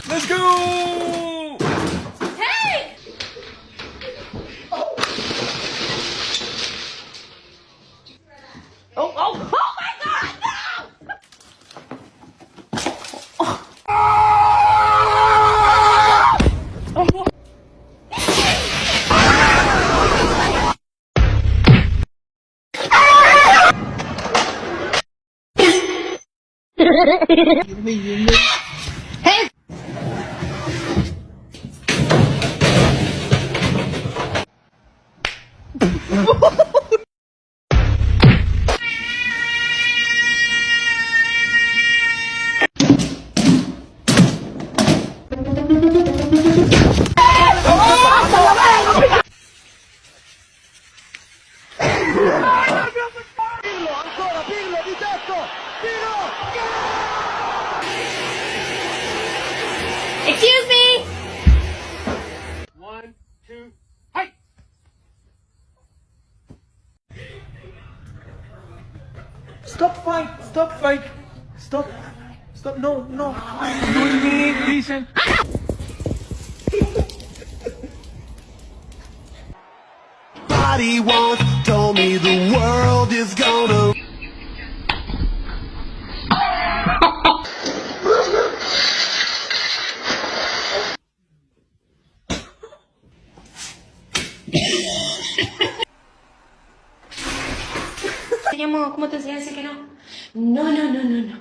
Let's go! Hey! Oh my God, no! Excuse me! One, two, fight! Stop fight! Stop fight! Stop! Stop! No! No! Excuse me! Listen! Somebody once told me the world is gonna Enseñamos cómo te enseñan a decir que no. No, no, no, no, no.